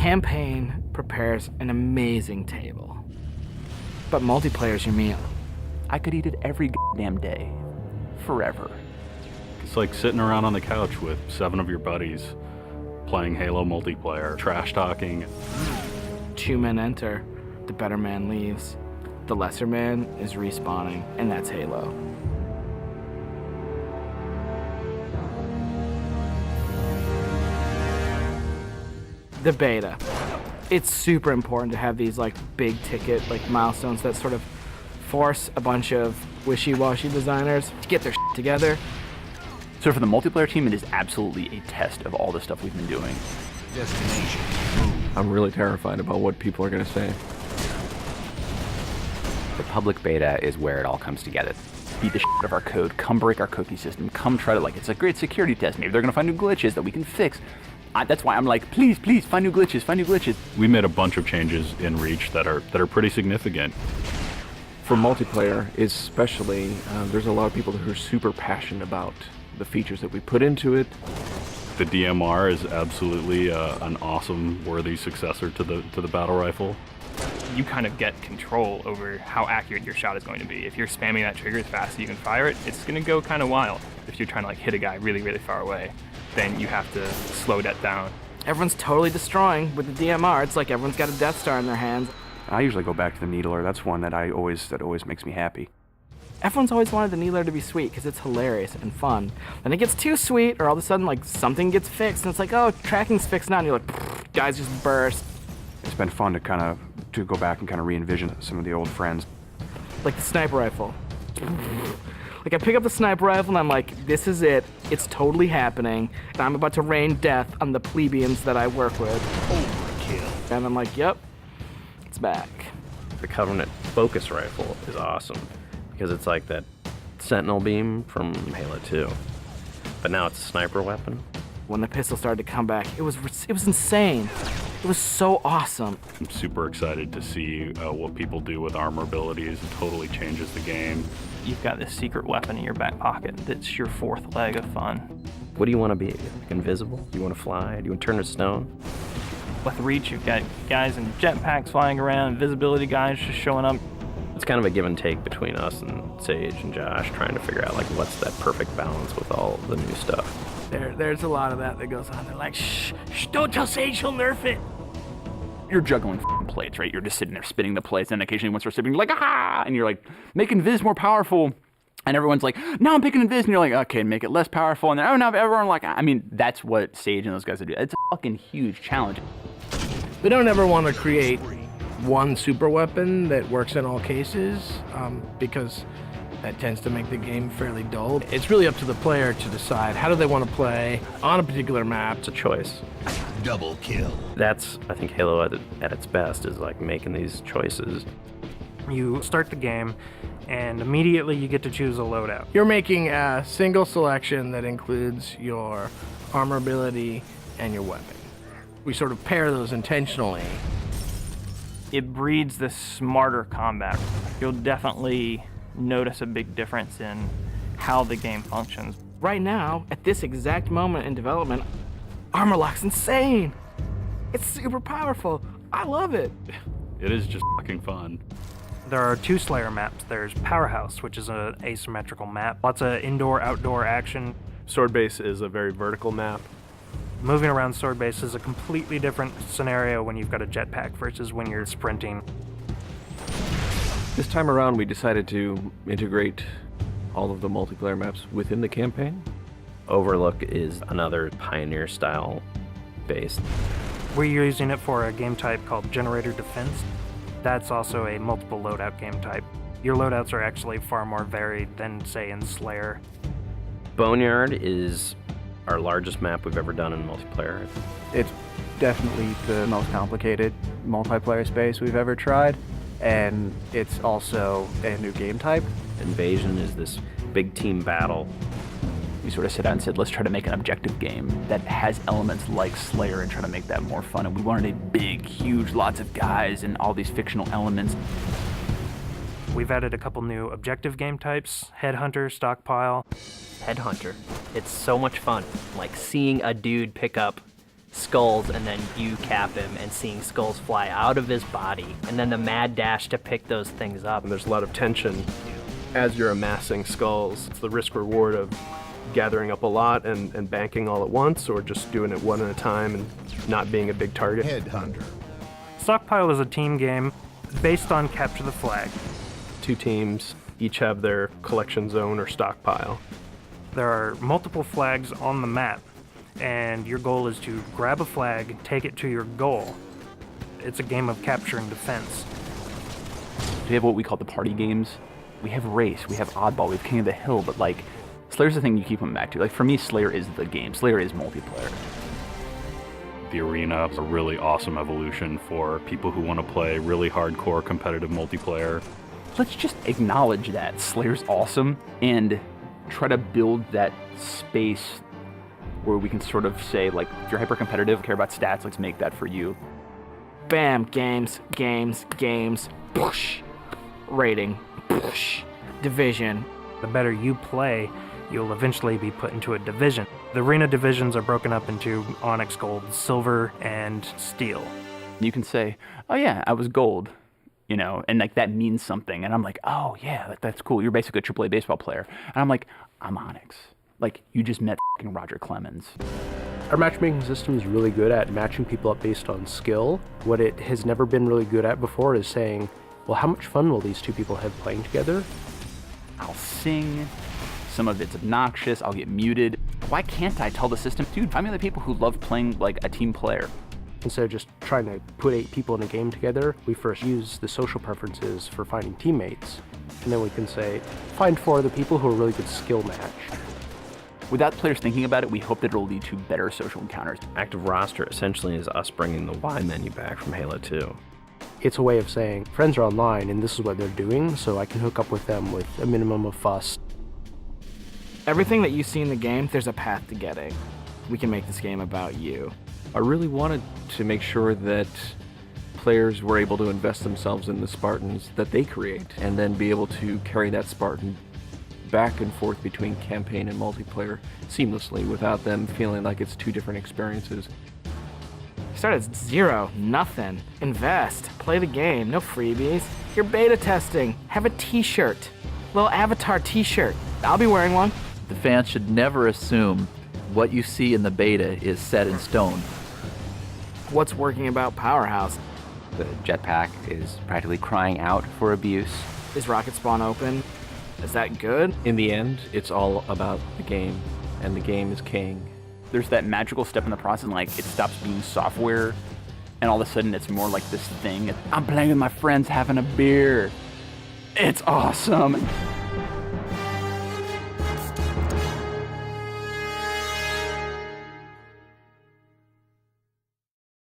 campaign prepares an amazing table, but multiplayer's your meal. I could eat it every goddamn day, forever. It's like sitting around on the couch with 7 of your buddies, playing Halo multiplayer, trash talking. 2 men enter, the better man leaves. The lesser man is respawning, and that's Halo. The beta. It's super important to have these like big ticket like milestones that sort of force a bunch of wishy-washy designers to get their shit together. So for the multiplayer team, it is absolutely a test of all the stuff we've been doing. Destination. I'm really terrified about what people are going to say. The public beta is where it all comes together. Beat the shit out of our code, come break our cookie system, come try to, like, it's a great security test. Maybe they're going to find new glitches that we can fix. That's why I'm like, please, please, find new glitches, find new glitches. We made a bunch of changes in Reach that are pretty significant. For multiplayer, especially, there's a lot of people who are super passionate about the features that we put into it. The DMR is absolutely an awesome, worthy successor to the battle rifle. You kind of get control over how accurate your shot is going to be. If you're spamming that trigger as fast as you can fire it, it's going to go kind of wild. If you're trying to like hit a guy really, really far away, then you have to slow that down. Everyone's totally destroying with the DMR. It's like everyone's got a Death Star in their hands. I usually go back to the Needler. That's one that always makes me happy. Everyone's always wanted the Needler to be sweet because it's hilarious and fun. Then it gets too sweet, or all of a sudden like something gets fixed, and it's like, oh, tracking's fixed now, and you're like, guys just burst. It's been fun to go back and kind of re-envision some of the old friends. Like the sniper rifle. Like I pick up the sniper rifle and I'm like, this is it. It's totally happening, and I'm about to rain death on the plebeians that I work with. Overkill. And I'm like, yep, it's back. The Covenant focus rifle is awesome because it's like that Sentinel beam from Halo 2, but now it's a sniper weapon. When the pistol started to come back, it was insane. It was so awesome. I'm super excited to see what people do with armor abilities. It totally changes the game. You've got this secret weapon in your back pocket that's your 4th leg of fun. What do you want to be? Like invisible? Do you want to fly? Do you want to turn to stone? With Reach, you've got guys in jetpacks flying around, invisibility guys just showing up. It's kind of a give and take between us and Sage and Josh trying to figure out like what's that perfect balance with all the new stuff. There's a lot of that goes on. They're like, shh, don't tell Sage, he'll nerf it. You're juggling plates, right? You're just sitting there spinning the plates, and occasionally one starts spinning, you're like, ah! And you're like, make Invis more powerful. And everyone's like, no, I'm picking Invis. And you're like, okay, make it less powerful. And then, oh, now everyone like, I mean, that's what Sage and those guys do. It's a fucking huge challenge. We don't ever want to create one super weapon that works in all cases, because that tends to make the game fairly dull. It's really up to the player to decide how do they want to play on a particular map. It's a choice. Double kill. That's, I think, Halo at its best is like making these choices. You start the game, and immediately you get to choose a loadout. You're making a single selection that includes your armor ability and your weapon. We sort of pair those intentionally. It breeds this smarter combat. You'll definitely notice a big difference in how the game functions. Right now, at this exact moment in development, armor lock's insane. It's super powerful. I love it. It is just fucking fun. There are 2 Slayer maps. There's Powerhouse, which is an asymmetrical map. Lots of indoor-outdoor action. Sword Base is a very vertical map. Moving around Sword Base is a completely different scenario when you've got a jetpack versus when you're sprinting. This time around, we decided to integrate all of the multiplayer maps within the campaign. Overlook is another Pioneer-style base. We're using it for a game type called Generator Defense. That's also a multiple loadout game type. Your loadouts are actually far more varied than, say, in Slayer. Boneyard is our largest map we've ever done in multiplayer. It's definitely the most complicated multiplayer space we've ever tried, and it's also a new game type. Invasion is this big team battle. We sort of sat down and said, let's try to make an objective game that has elements like Slayer and try to make that more fun. And we wanted a big, huge, lots of guys and all these fictional elements. We've added a couple new objective game types, Headhunter, Stockpile. Headhunter. It's so much fun. Like seeing a dude pick up skulls and then you cap him and seeing skulls fly out of his body, and then the mad dash to pick those things up. And there's a lot of tension as you're amassing skulls. It's the risk reward of gathering up a lot and banking all at once, or just doing it one at a time and not being a big target. Headhunter. Stockpile is a team game based on capture the flag. 2 teams each have their collection zone or stockpile. There are multiple flags on the map, and your goal is to grab a flag, take it to your goal. It's a game of capture and defense. We have what we call the party games. We have Race, we have Oddball, we have King of the Hill, but like, Slayer's the thing you keep coming back to. Like, for me, Slayer is the game. Slayer is multiplayer. The arena is a really awesome evolution for people who want to play really hardcore competitive multiplayer. Let's just acknowledge that Slayer's awesome and try to build that space where we can sort of say, like, if you're hyper competitive, care about stats, let's make that for you. Bam, games, games, games, push. Rating, push. Division. The better you play, you'll eventually be put into a division. The arena divisions are broken up into Onyx, Gold, Silver, and Steel. You can say, oh yeah, I was Gold, you know, and like that means something. And I'm like, oh yeah, that's cool. You're basically a AAA baseball player. And I'm like, I'm Onyx. Like, you just met f***ing Roger Clemens. Our matchmaking system is really good at matching people up based on skill. What it has never been really good at before is saying, well, how much fun will these 2 people have playing together? I'll sing. Some of it's obnoxious. I'll get muted. Why can't I tell the system, dude, find me the people who love playing like a team player? Instead of just trying to put 8 people in a game together, we first use the social preferences for finding teammates. And then we can say, find 4 of the people who are really good skill match. Without players thinking about it, we hope that it'll lead to better social encounters. Active roster essentially is us bringing the Y menu back from Halo 2. It's a way of saying, friends are online and this is what they're doing, so I can hook up with them with a minimum of fuss. Everything that you see in the game, there's a path to getting. We can make this game about you. I really wanted to make sure that players were able to invest themselves in the Spartans that they create, and then be able to carry that Spartan back and forth between campaign and multiplayer seamlessly without them feeling like it's 2 different experiences. Start at 0, nothing. Invest, play the game, no freebies. You're beta testing, have a t-shirt. Little avatar t-shirt. I'll be wearing one. The fans should never assume what you see in the beta is set in stone. What's working about Powerhouse? The jetpack is practically crying out for abuse. Is Rocket Spawn open? Is that good? In the end, it's all about the game, and the game is king. There's that magical step in the process, like it stops being software, and all of a sudden it's more like this thing. I'm playing with my friends having a beer. It's awesome.